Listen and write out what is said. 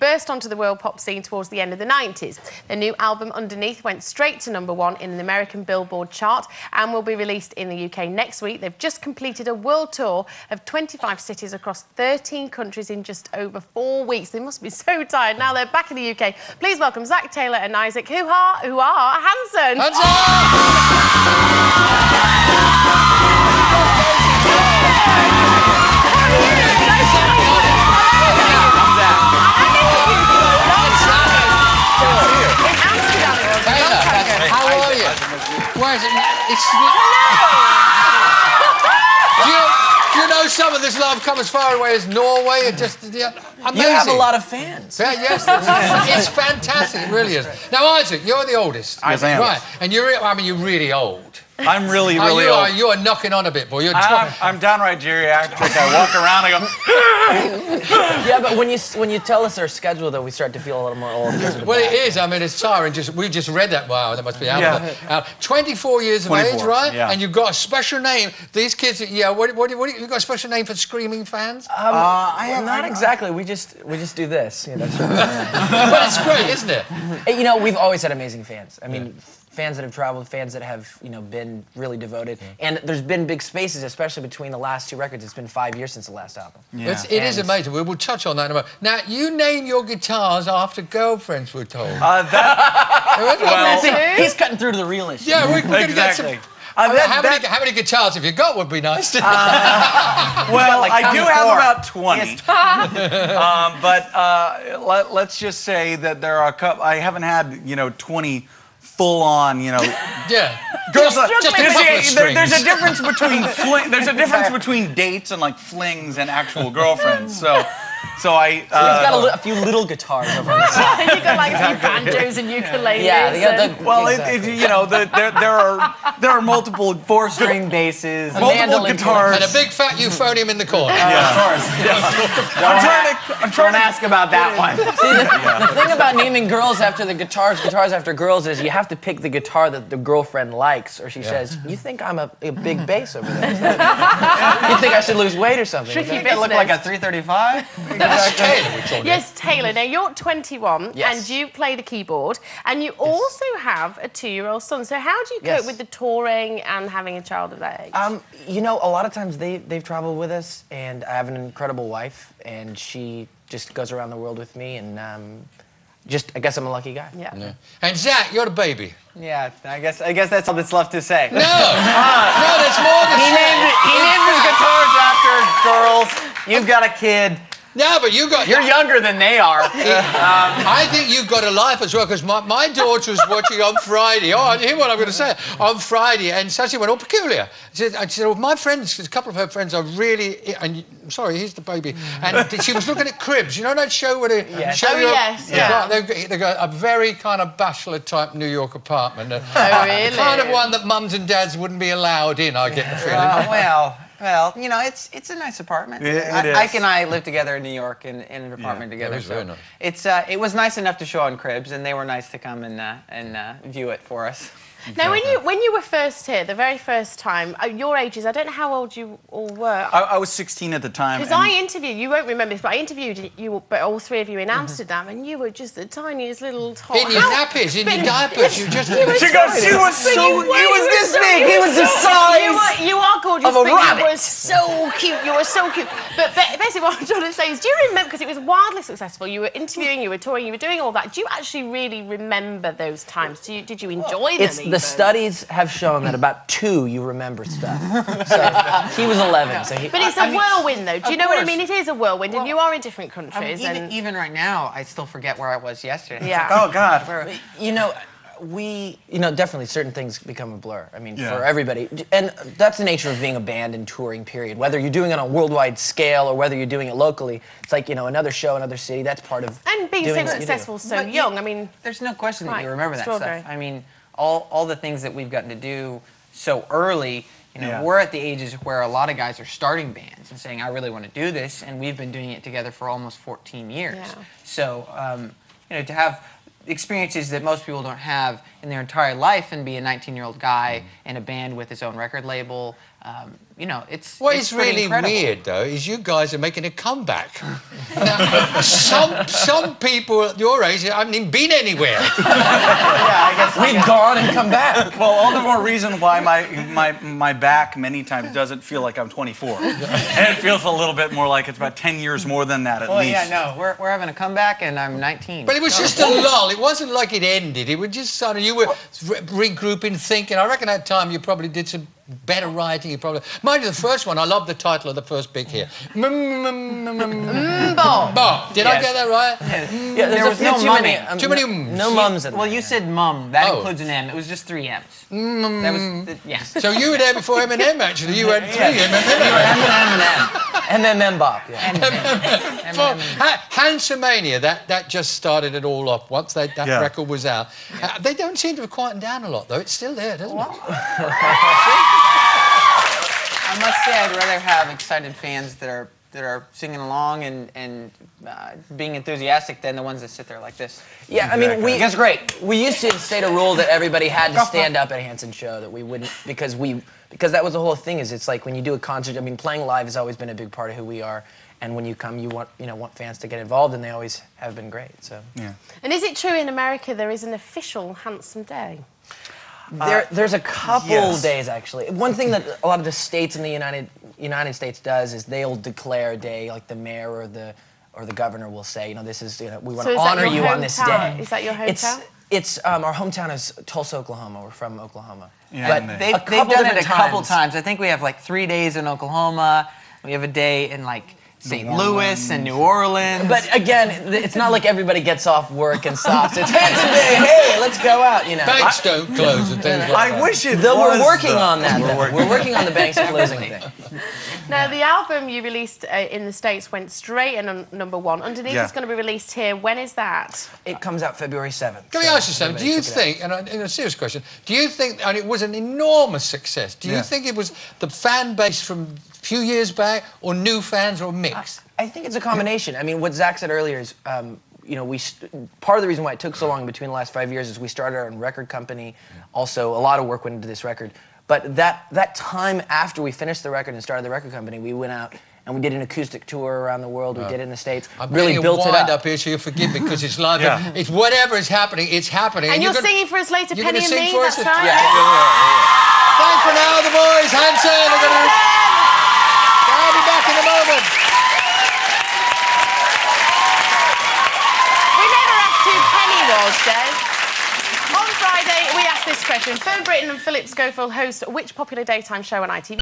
burst onto the world pop scene towards the end of the 90s. Their new album, Underneath, went straight to #1 in the American Billboard chart and will be released in the UK next week. They've just completed a world tour of 25 cities across 13 countries in just over 4 weeks. They must be so tired. Now they're back in the UK. Please welcome Zach Taylor and Isaac, who are Hanson. How are you? Where is it? Do you know some of this love come as far away as Norway? It just amazing. You have a lot of fans. Yeah, yes, it's fantastic. It really is. Now, Isaac, you're the oldest. Yes, I am. Right, and you're really old. I'm really old. You are knocking on a bit, boy. I'm downright geriatric. I walk around, I go... Yeah, but when you tell us our schedule, though, we start to feel a little more old. Well, it is. I mean, it's tiring. We just read that. Wow, that must be out. 24 years of age, right? Yeah. And you've got a special name. These kids, what you got a special name for screaming fans? Not exactly. We just do this. Yeah, that's But it's great, isn't it? You know, we've always had amazing fans. I mean, fans that have traveled, fans that have, been really devoted. And there's been big spaces, especially between the last 2 records. It's been 5 years since the last album. Yeah. It is amazing. We will touch on that in a moment. Now, you name your guitars after girlfriends, we're told. He's cutting through to the real issue. Yeah, we're going to get some... Exactly. How many guitars have you got would be nice. Well, I do have about 20. But let's just say that there are a couple... I haven't had, 20... full-on, Yeah. Girls. There's a difference between there's a difference between dates and like flings and actual girlfriends. So he's got a few little guitars over on the side. You've got like a few banjos and ukuleles. Yeah, there are multiple 4-string basses, multiple guitars, and a big fat euphonium in the corner. Yeah, of course. I'm trying to ask about that one. See, the thing about naming girls after the guitars after girls is you have to pick the guitar that the girlfriend likes, or she says, "You think I'm a big bass over there? You think I should lose weight or something? Tricky I look like a 335?" Yes, Taylor. Now you're 21 Yes. and you play the keyboard, and you also have a 2-year-old son. So how do you cope with the touring and having a child of that age? A lot of times they've traveled with us, and I have an incredible wife, and she just goes around the world with me, and I guess I'm a lucky guy. Yeah. And Zach, you're the baby. Yeah, I guess that's all that's left to say. No, there's more to say. He named his guitars after girls. You've got a kid. No, but you're younger than they are. I think you've got a life as well, because my daughter was watching on Friday. Oh, hear what I'm going to say. On Friday, and so she went, "Oh, peculiar." She said, "Well, my friends, a couple of her friends are really..." And sorry, here's the baby. And she was looking at Cribs. You know that show where they show you? Yes. They've got a very kind of bachelor-type New York apartment. Oh, really? The kind of one that mums and dads wouldn't be allowed in, I get the feeling. Well, it's a nice apartment. It is. Ike and I live together in New York in an apartment together. That was very nice. It was nice enough to show on Cribs, and they were nice to come and view it for us. Now, when you were first here, the very first time, your ages, I don't know how old you all were. I was 16 at the time. Because I interviewed, you won't remember this, but I interviewed you, but all 3 of you in Amsterdam, and you were just the tiniest little tot. In your nappies, in your diapers, you just... He was this big. He was the size. You are gorgeous, of a but rabbit. you were so cute. You were so cute. But basically what I'm trying to say is, do you remember, because it was wildly successful, you were interviewing, you were touring, you were doing all that, do you actually really remember those times? Did you enjoy them even? The studies have shown that about 2 you remember stuff. So he was 11. So but it's a whirlwind, though. Do you know what I mean? It is a whirlwind, and you are in different countries. Even right now, I still forget where I was yesterday. Yeah. Oh God. Definitely certain things become a blur. I mean, for everybody. And that's the nature of being a band and touring, period. Whether you're doing it on a worldwide scale or whether you're doing it locally, it's like, another show, another city, that's part of and being so successful so young, I mean... There's no question that you remember that stuff. I mean, all the things that we've gotten to do so early, we're at the ages where a lot of guys are starting bands and saying, I really want to do this, and we've been doing it together for almost 14 years. Yeah. So, to have experiences that most people don't have in their entire life and be a 19-year-old guy in a band with his own record label. You know, it's What it's is pretty really incredible. weird, though, is you guys are making a comeback. Now, some people at your age haven't even been anywhere. We've gone and come back. Well, all the more reason why my back many times doesn't feel like I'm 24. And it feels a little bit more like it's about 10 years more than that at Oh least. yeah, no, we're having a comeback, and I'm 19. But it was just a lull. It wasn't like it ended. It was just sort of, you were regrouping, thinking. I reckon that time you probably did some better writing. You probably, mind you, the first one, I love the title of the first big here. Bo. Did I get that right? Yeah, There was no too mumming. many, Too many ums. no mums in Well, there. you said mum. That Oh. includes an M. It was just 3 M's. That was yeah. So you were there before Eminem, actually. You had 3 MMM Bop. Yeah. Hansomania, that just started it all off. Once that Yeah. record was out. They don't seem to have quietened down a lot, though. It's still there, doesn't it? I must say, I'd rather have excited fans that are singing along and being enthusiastic than the ones that sit there like this. Yeah, I mean, That's great. We used to state a rule that everybody had to stand up at a Hanson show, that we wouldn't, because that was the whole thing. Is it's like when you do a concert. I mean, playing live has always been a big part of who we are, and when you come, you want fans to get involved, and they always have been great. So Yeah. And is it true in America there is an official Hanson Day? there's a couple yes. days actually. One thing that a lot of the states in the United States does is they'll declare a day, like the mayor or the governor will say, this is, we want So to is that honor your you on this hometown? day. Is that your hometown? It's our hometown is Tulsa, Oklahoma. We're from Oklahoma. Yeah, But and They've a couple done it a different couple times. times. I think we have like 3 days in Oklahoma. We have a day in like St. Louis and New Orleans. But again, it's not like everybody gets off work and stops. It's Hanson Day. Hey, let's go out. Banks don't close and things like that. I wish it Though was. we're working though. on that. We're working on the banks closing thing. Now, the album you released in the States went straight in on #1. Underneath Yeah. it's going to be released here. When is that? It comes out February 7th. Can we so ask you something? Do you everybody check it out. think, and a serious question, do you think, and it was an enormous success, do you Yeah. think it was the fan base from a few years back, or new fans, or a mix? I think it's a combination. I mean, what Zach said earlier is, part of the reason why it took so long between the last 5 years is we started our own record company. Also, a lot of work went into this record. But that time after we finished the record and started the record company, we went out and we did an acoustic tour around the world. We did it in the States. I'm Really getting built a it wind up. here, so you'll forgive me, because it's live. Yeah. It's whatever is happening, it's happening. And you're gonna- singing for us later, you're Penny gonna and sing Me, for us? that's right? Yeah. Thanks for now, the boys. Hanson, they're going to... I'll be back in a moment. We never asked who Penny was, Des. On Friday, we asked this question. Fern Britton and Philip Schofield host which popular daytime show on ITV?